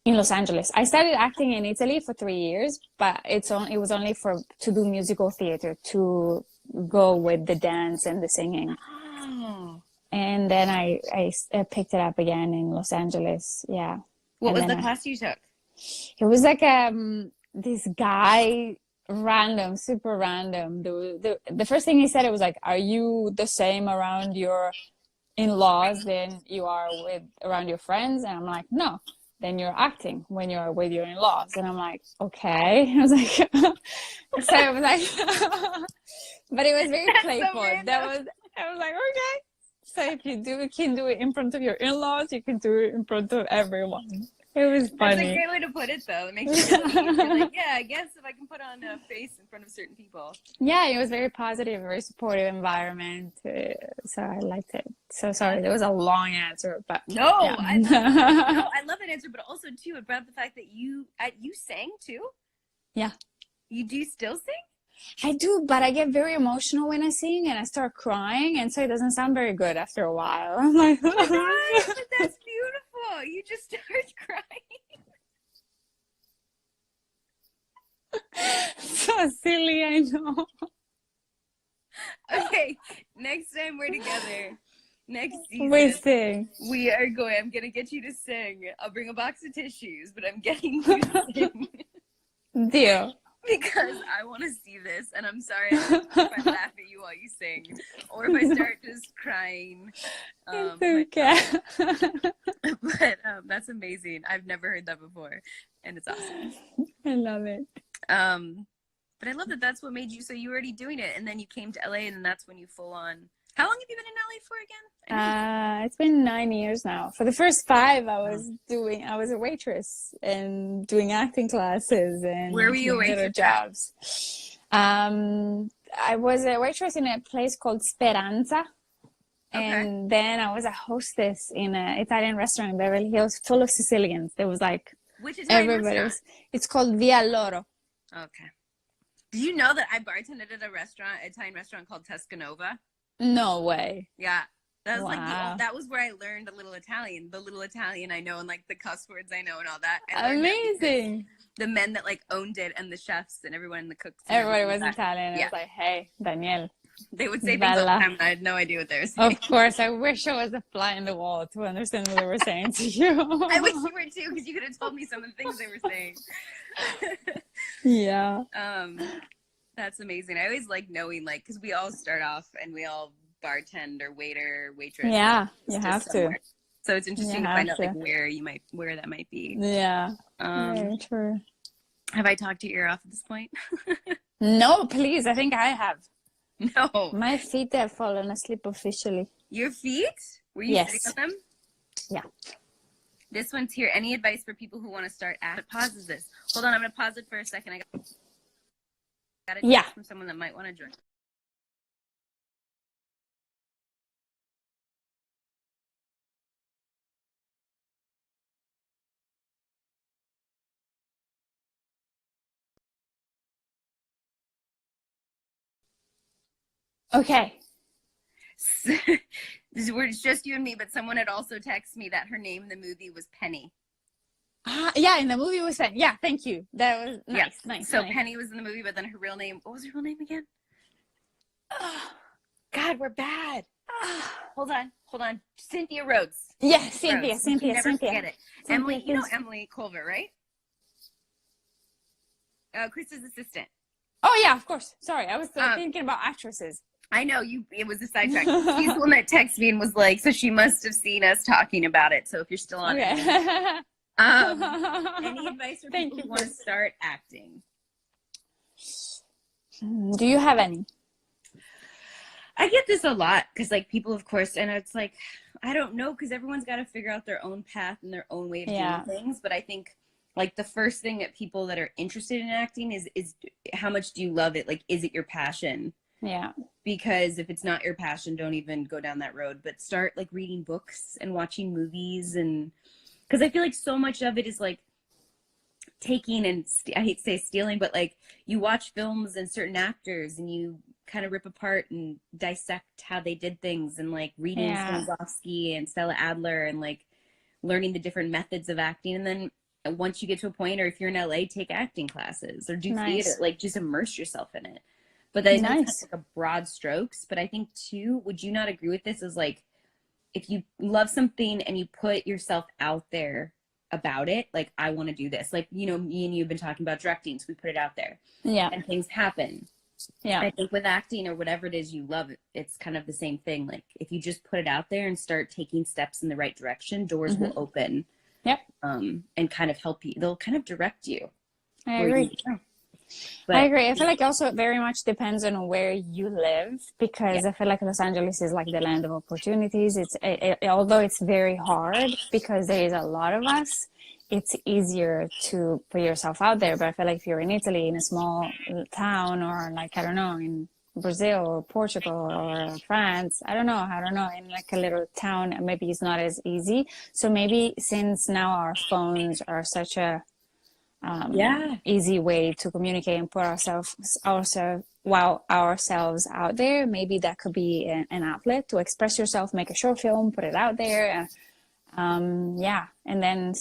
In Los Angeles. I started acting in Italy for 3 years, but it was only to do musical theater, to go with the dance and the singing. Oh. And then I picked it up again in Los Angeles. Yeah. What was the class you took? It was like this guy, random, super random. The first thing he said, it was like, are you the same around your in-laws than you are around your friends? And I'm like, no. Then you're acting when you're with your in-laws. And I'm like, okay. I was like, so I was like, but it was very playful. I was like, okay. So if you can do it in front of your in-laws, you can do it in front of everyone. It was funny. That's a great way to put it, though. It makes you feel like, yeah, I guess if I can put on a face in front of certain people. Yeah, it was very positive, very supportive environment. So I liked it. So sorry, there was a long answer, but no, yeah. I love that answer, but also too about the fact that you sang too. Yeah, you do still sing. I do, but I get very emotional when I sing, and I start crying, and so it doesn't sound very good after a while. I'm like, oh my gosh, but that's beautiful. You just start crying. So silly, I know. Okay, next time we're together, next season, we sing. I'm gonna get you to sing. I'll bring a box of tissues, but I'm getting you to sing. Deal. Because I want to see this, and I'm sorry if I laugh at you while you sing, or if I start just crying. It's okay. But that's amazing. I've never heard that before, and it's awesome. I love it. But I love that that's what made you, so you were already doing it, and then you came to LA, and then that's when you full on. How long have you been in LA for again? It's been 9 years now. For the first 5, I was a waitress and doing acting classes and where were you a waitress? Jobs. I was a waitress in a place called Speranza. Okay. And then I was a hostess in an Italian restaurant in Beverly Hills full of Sicilians. There was like Which Italian restaurant? It's called Via Loro. Okay. Did you know that I bartended at a restaurant, Italian restaurant called Tescanova? No way. Yeah. That was Wow. that was where I learned a little Italian. The little Italian I know and like the cuss words I know and all that. Amazing. The men that like owned it and the chefs and everyone in the cooks. Everybody was Italian. Yeah. I was like, hey, Danielle. They would say things all the time and I had no idea what they were saying. Of course, I wish I was a fly in the wall to understand what they were saying to you. I wish you were too, because you could have told me some of the things they were saying. Yeah. That's amazing. I always like knowing, like, because we all start off and we all bartend or waiter, waitress. Yeah, you have to. So it's interesting to find out like where that might be. Yeah. Very true. Have I talked your ear off at this point? No, please. I think I have. No. My feet have fallen asleep officially. Your feet? Were you sitting on them? Yeah. This one's here. Any advice for people who want to start at pauses this? Hold on, I'm gonna pause it for a second. I got a text from someone that might want to join. Okay. It's just you and me, but someone had also texted me that her name in the movie was Penny. Yeah, in the movie was Penny. Yeah, thank you. That was nice. Nice. So Penny was in the movie, but then her real name, what was her real name again? God, we're bad. Hold on. Cynthia Rhodes. Yeah, Cynthia. Never forget it. Emily, you know Emily Culver, right? Chris's assistant. Oh yeah, of course. Sorry, I was thinking about actresses. I know it was a sidetrack. She's the one that texted me and was like, so she must have seen us talking about it. So if you're still on it. Any advice for people who want to start acting? Do you have any? I get this a lot because like people, of course, and it's like, I don't know, because everyone's got to figure out their own path and their own way of doing things. But I think like the first thing that people that are interested in acting is how much do you love it? Like, is it your passion? Yeah. Because if it's not your passion, don't even go down that road, but start like reading books and watching movies. And because I feel like so much of it is like taking and I hate to say stealing, but like you watch films and certain actors and you kind of rip apart and dissect how they did things, and like reading Stanislavski and Stella Adler and like learning the different methods of acting. And then once you get to a point, or if you're in LA, take acting classes or do theater, like just immerse yourself in it. But that's kind of like a broad strokes. But I think too, would you not agree with this, is like, if you love something and you put yourself out there about it, like, I want to do this, like, you know, me and you have been talking about directing, so we put it out there and things happen. I think with acting or whatever it is you love, it's kind of the same thing. Like, if you just put it out there and start taking steps in the right direction, doors will open and kind of help you. They'll kind of direct you. I agree. I agree. I feel like also very much depends on where you live, because I feel like Los Angeles is like the land of opportunities. Although it's very hard because there is a lot of us, it's easier to put yourself out there. But I feel like if you're in Italy, in a small town, or like, I don't know, in Brazil or Portugal or France, I don't know, in like a little town, maybe it's not as easy. So maybe since now our phones are such a easy way to communicate and put ourselves out there, maybe that could be an outlet to express yourself, make a short film, put it out there, and then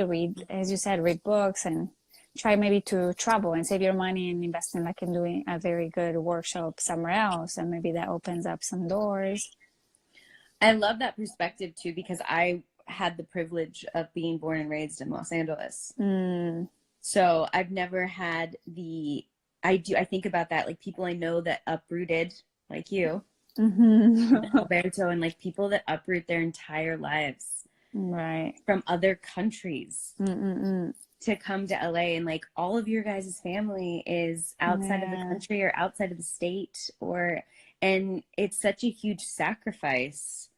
read, as you said, read books, and try maybe to travel and save your money and invest in like in doing a very good workshop somewhere else, and maybe that opens up some doors. I love that perspective too, because I had the privilege of being born and raised in Los Angeles. So I've never had I think about that, like people I know that uprooted, like you, Alberto, and like people that uproot their entire lives from other countries to come to LA, and like all of your guys' family is outside of the country or outside of the state, and it's such a huge sacrifice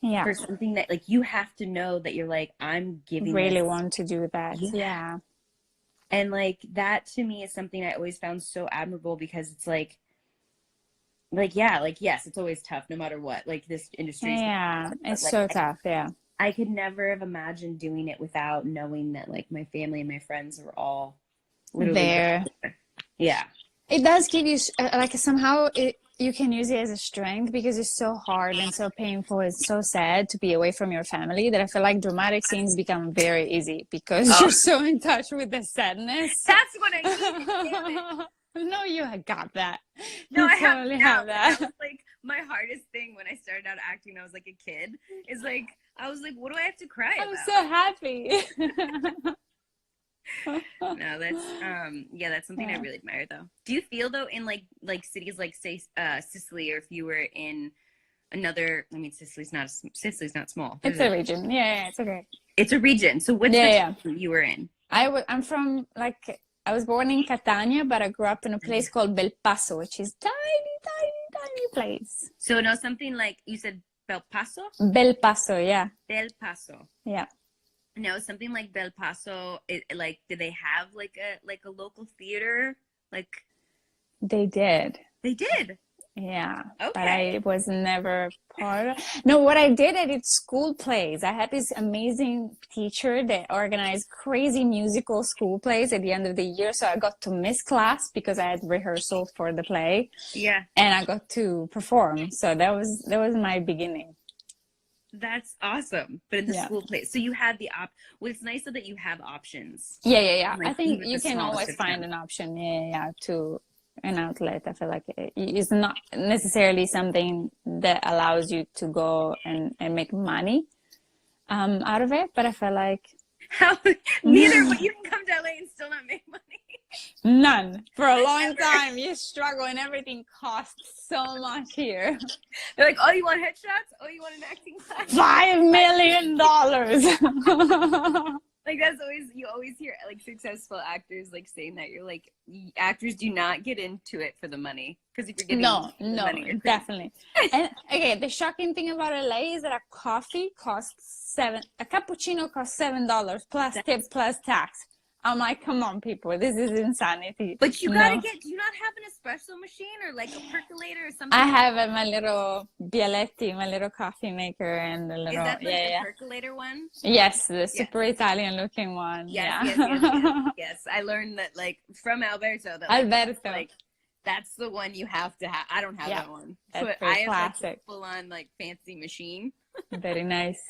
for something that like you have to know that you're like, I'm giving want to do that. And like that to me is something I always found so admirable, because it's like like, yeah, like, yes, it's always tough no matter what. Like, this industry is Yeah, tough, but it's like, so tough. Yeah. I could never have imagined doing it without knowing that like my family and my friends are all literally There. right there. Yeah. It does give you like somehow you can use it as a strength because it's so hard and so painful. It's so sad to be away from your family that I feel like dramatic scenes become very easy because Oh, you're so in touch with the sadness. that's what I needed. Damn it. No, you got that. No, You I have totally now. have that. That was like my hardest thing when I started out acting when I was like a kid. Is like I was like, what do I have to cry I'm about? so happy. No, that's yeah, that's something I Yeah. really admire though. Do you feel though in like cities like say Sicily, or if you were in another, I mean Sicily's not small. It's a region. Yeah, it's okay. It's a region. So what's the Yeah. town you were in? I'm from like I was born in Catania, but I grew up in a place called Bel Paso, which is tiny place. So no, something like you said Bel Paso? Bel Paso, yeah. Bel Paso. Yeah. No, something like Bel Paso, like did they have like a local theater? Like They did. they did. Yeah. But Okay. I was never part of. No, what I did, I did school plays. I had this amazing teacher that organized crazy musical school plays at the end of the year. So I got to miss class because I had rehearsal for the play Yeah. and I got to perform. So that was my beginning. That's awesome. But in the Yeah. school place. So you had the well, it's nice though that you have options. Yeah. Like, I think even you the can smallest always of find towns. an option, to an outlet. I feel like it's not necessarily something that allows you to go and make money out of it, but I feel like How neither, but you can come to LA and still not make money. none. For a long Never. time, you struggle and everything costs so much here. They're like, oh, you want headshots? Oh, you want an acting class? $5 million. Like that's always, you always hear like successful actors like saying that. You're like, actors do not get into it for the money, because if you're getting No, into the money, you're crazy. definitely. And okay, the shocking thing about LA is that a coffee costs a cappuccino costs $7 plus tip plus tax. I'm like, come on, people, this is insanity. But you No. gotta get. Do you not have an espresso machine or like a percolator or something? I have my little Bialetti, my little coffee maker, and the Is little that like the percolator one? Yes, the super Italian looking one. Yes, Yeah. yes. I learned that like from Alberto. That Alberto. like that's the one you have to have. I don't have that one. That's But very I have like classic. a full on like fancy machine. Very nice.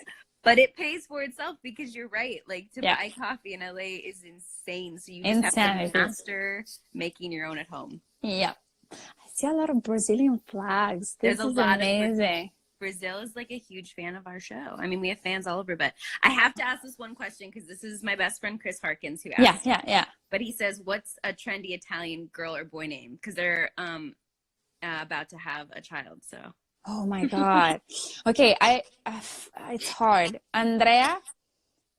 But it pays for itself because you're right. Like to Yeah. buy coffee in LA is insane. So you just have to master making your own at home. Yeah. I see a lot of Brazilian flags. This There's a is lot amazing. Brazil is like a huge fan of our show. I mean, we have fans all over, but I have to ask this one question because this is my best friend Chris Harkins who asked. Yeah. But he says, "What's a trendy Italian girl or boy name?" Because they're about to have a child. So. Oh my God. Okay, it's hard. Andrea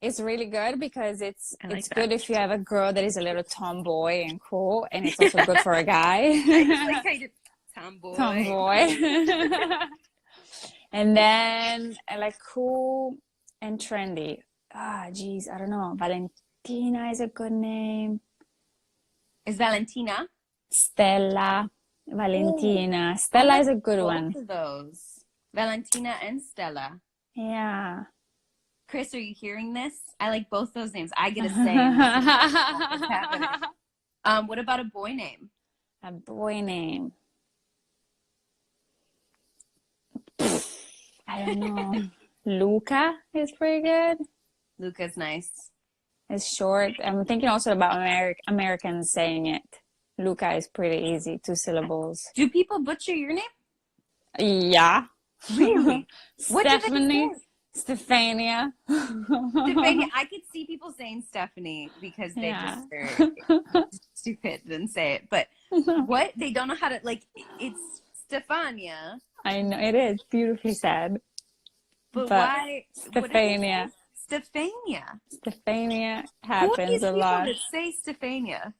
is really good because it's good if you have a girl that is a little tomboy and cool, and it's also good for a guy. I just like how you did tomboy. Tomboy. And then I like cool and trendy. Geez, I don't know. Valentina is a good name. Is Valentina? Stella. Valentina. Stella is a good one. Both of those. Valentina and Stella. Yeah. Chris, are you hearing this? I like both those names. I get a say. In what's happening. What about a boy name? A boy name. I don't know. Luca is pretty good. Luca's nice. It's short. I'm thinking also about Americans saying it. Luca is pretty easy, 2 syllables. Do people butcher your name? Yeah. Really? What Stephanie. Stefania. Stefania. I could see people saying Stephanie because they just are stupid and say it. But what? They don't know how to, like, it's Stefania. I know, it is beautifully said. But why? Stefania. Stefania. Stefania happens a lot. Who are these people that say Stefania?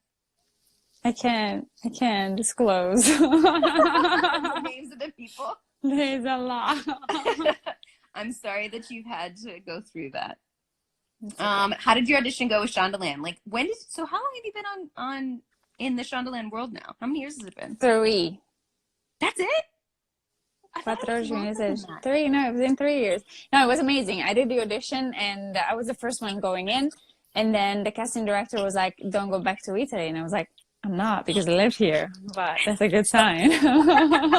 I can't disclose. The names of the people? There's a lot. I'm sorry that you've had to go through that. How did your audition go with Shondaland? Like, how long have you been on in the Shondaland world now? How many years has it been? 3. That's it? 4 longer than meses. that. 3, no, it was in 3 years. No, it was amazing. I did the audition and I was the first one going in. And then the casting director was like, don't go back to Italy. And I was like, I'm not because I live here, but that's a good sign. I'm like,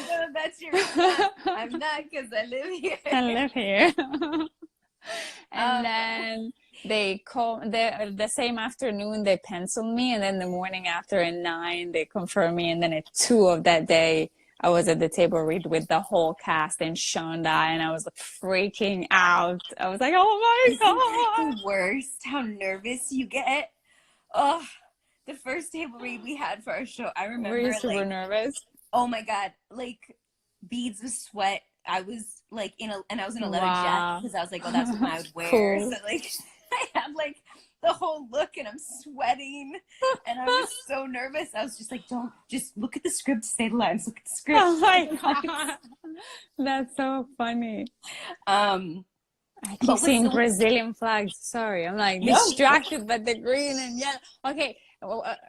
no, that's your response. I'm not because I live here. I live here. And then they call the same afternoon they penciled me, and then the morning after at 9 they confirmed me, and then at 2 of that day I was at the table read with the whole cast and Shonda, and I was like freaking out. I was like, oh my god, the worst how nervous you get. Oh, the first table read we had for our show, I remember. Were you super nervous? Oh my god, like beads of sweat. I was like and I was in a leather jacket because I was like, oh, that's what I would wear. Cool. So like I have like the whole look and I'm sweating and I was so nervous. I was just like, don't, just look at the script, say the lines, look at the script. Oh my god, that's so funny. I keep seeing Brazilian flags. Sorry, I'm like distracted by the green and yellow. Okay,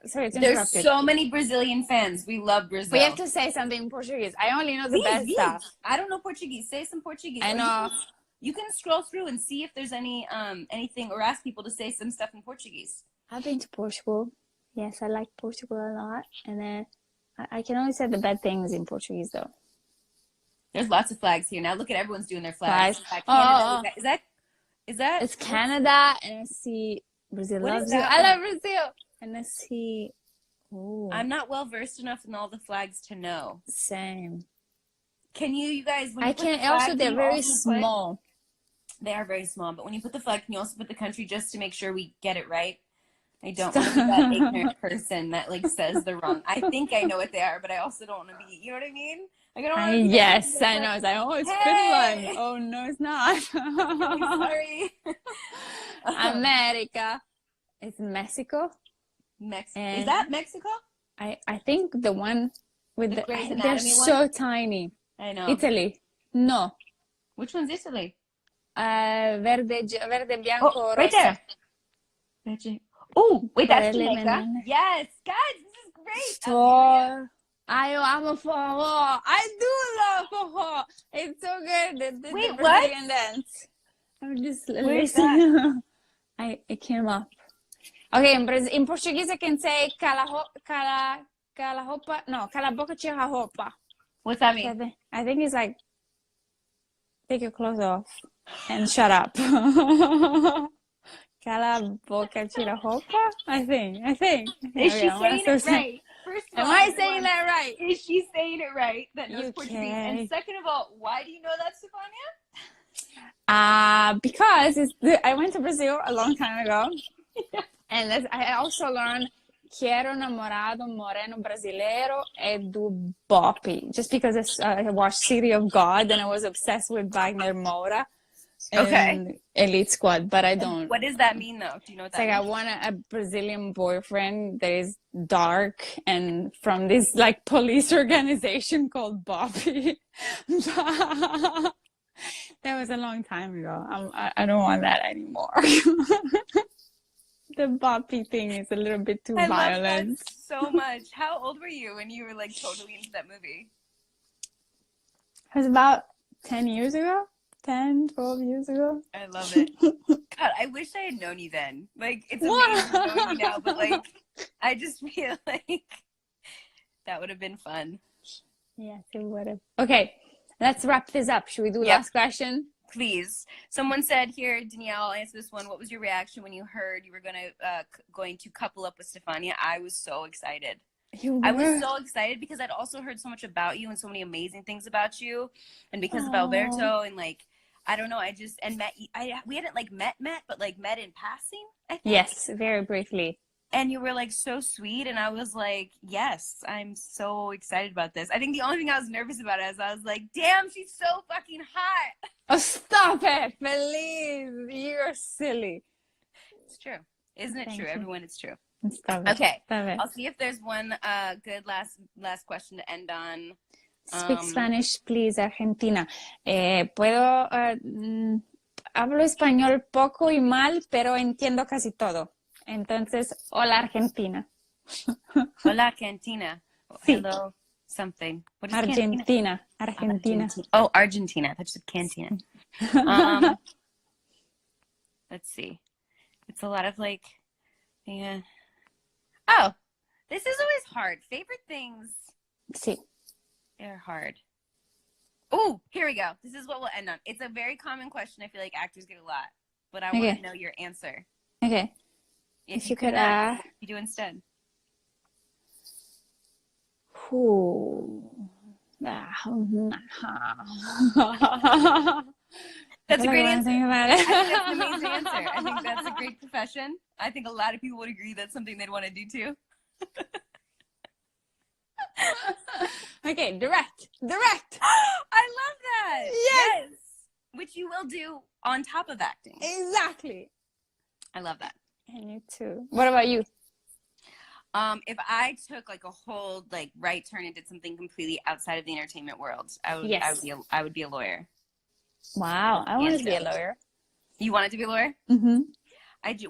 sorry to interrupt you. There's so many Brazilian fans. We love Brazil. We have to say something in Portuguese. I only know the best stuff. I don't know Portuguese. Say some Portuguese. I know. You can scroll through and see if there's any anything, or ask people to say some stuff in Portuguese. I've been to Portugal. Yes, I like Portugal a lot. And then I can only say the bad things in Portuguese though. There's lots of flags here. Now look at everyone's doing their flags. Canada, is that? It's Canada, and I see Brazil loves you. I love Brazil. And I see. Ooh. I'm not well versed enough in all the flags to know. Same. Can you guys? I can also. They're very small. They are very small, but when you put the flag, can you also put the country just to make sure we get it right? I don't want to be that ignorant person that like says the wrong. I think I know what they are, but I also don't want to be. You know what I mean? Like, I don't want to be yes, I know. It's like, oh, it's Finland. Oh no, it's not. Sorry. America. It's Mexico. Mexico. Is that Mexico? I think the one with the they're so one? Tiny. I know. Italy. No. Which one's Italy? Verde, bianco, right rosa. There. Oh, wait, that's Jamaica. Yes, guys, this is great. So, I amo forró. I do love forró. It's so good. The Brazilian dance. I'm just listening. It came up. Okay, in Portuguese I can say cala roupa. No, cala boca, tira a roupa. What's that mean? I think it's like take your clothes off and shut up. Cala boca, tira roupa. I think. Is she saying it right? First of all, am I saying that right? Is she saying it right? That knows Portuguese. Okay. And second of all, why do you know that, Stefania? Because I went to Brazil a long time ago, and I also learned Quero namorado moreno brasileiro é do Bop, just because I watched City of God and I was obsessed with Wagner Moura. And Elite Squad, but I don't. What does that mean, though? Do you know what that means? I want a Brazilian boyfriend that is dark and from this like police organization called Boppy. That was a long time ago. I don't want that anymore. The Boppy thing is a little bit too violent. Love that so much. How old were you when you were like totally into that movie? It was about 10 years ago. 10, 12 years ago. I love it. God, I wish I had known you then. Like, it's amazing knowing you now, but like, I just feel like that would have been fun. Yes, it would have. Okay, let's wrap this up. Should we do last question? Please. Someone said here, Danielle, I'll answer this one. What was your reaction when you heard you were going to couple up with Stefania? I was so excited. I was so excited because I'd also heard so much about you and so many amazing things about you, and because of Alberto and like I don't know, we hadn't like met but like met in passing, I think. Yes, very briefly. And you were like so sweet, and I was like, yes, I'm so excited about this. I think the only thing I was nervous about is I was like, damn, she's so fucking hot. Oh, stop it, Feliz. You're silly. It's true. Isn't it true? Everyone, it's true. Stop it. Okay. Stop it. I'll see if there's one good last question to end on. Speak Spanish, please, Argentina. Puedo, hablo español poco y mal, pero entiendo casi todo. Entonces, hola, Argentina. Hola, Argentina. Sí. Hello. something. What is cantina? Argentina. Argentina. Oh, Argentina. I thought you said cantina. Let's see. It's a lot of like, yeah. Oh, this is always hard. Favorite things. Sí. They're hard. Oh, here we go. This is what we'll end on. It's a very common question. I feel like actors get a lot, but I want to know your answer. Okay. If you could, what would you do instead? That's a great answer. I think that's an amazing answer. I think that's a great profession. I think a lot of people would agree that's something they'd want to do too. Okay, direct. I love that. Yes. Which you will do on top of acting. Exactly. I love that. And you too. What about you? If I took like a whole like right turn and did something completely outside of the entertainment world, I would be a lawyer. Wow, I wanted to be a lawyer. You wanted to be a lawyer? Mm-hmm.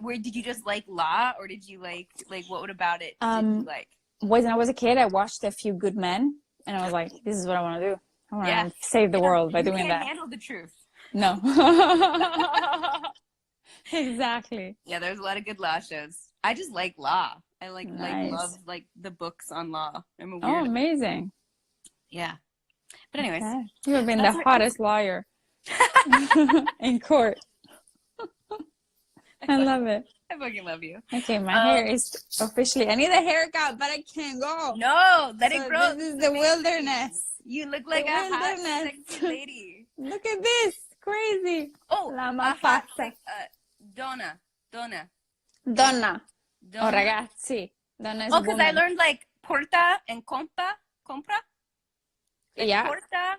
Where did you just like law, or did you like what about it did you like? When I was a kid, I watched A Few Good Men, and I was like, "This is what I want to do. I want to save the world by doing that." You can't handle the truth. No. Exactly. Yeah, there's a lot of good law shows. I just like law. I love like the books on law. I'm a weird. Oh, amazing. Yeah. But anyways, you have been the hottest lawyer in court. I love it. I fucking love you. Okay, my hair is officially. I need a haircut, but I can't go. No, let it grow. This is the wilderness. You look like a hot, sexy lady. Look at this, crazy. Oh, la mafazza. Donna. Oh, ragazzi. Donna is because I learned like porta and compra. Yeah. Porta.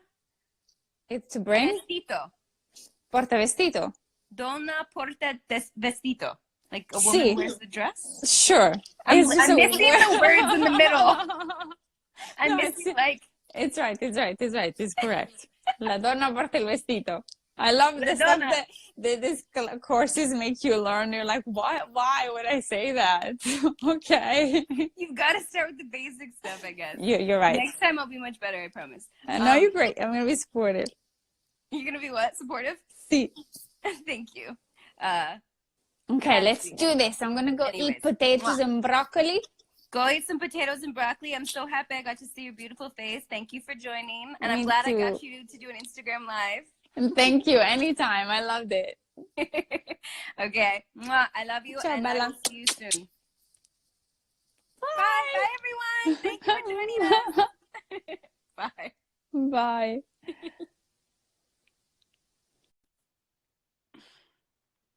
It's to bring. Vestito. Porta vestito. Donna porta vestito. Like a woman wears the dress? Sure. I'm missing the words in the middle. I'm missing like... It's right. It's correct. La donna porta el vestito. I love the stuff that these courses make you learn. You're like, why would I say that? Okay. You've got to start with the basic stuff, I guess. You're right. Next time I'll be much better, I promise. No, you're great. I'm going to be supportive. You're going to be what? Supportive? Sí. Thank you. Okay, let's do this. I'm going to go eat potatoes and broccoli. Go eat some potatoes and broccoli. I'm so happy I got to see your beautiful face. Thank you for joining. And I'm glad I got you to do an Instagram Live. Thank you. Anytime. I loved it. Okay. Mwah. I love you. Ciao, and Bella. I will see you soon. Bye. Bye, everyone. Thank you for joining us. Bye. Bye.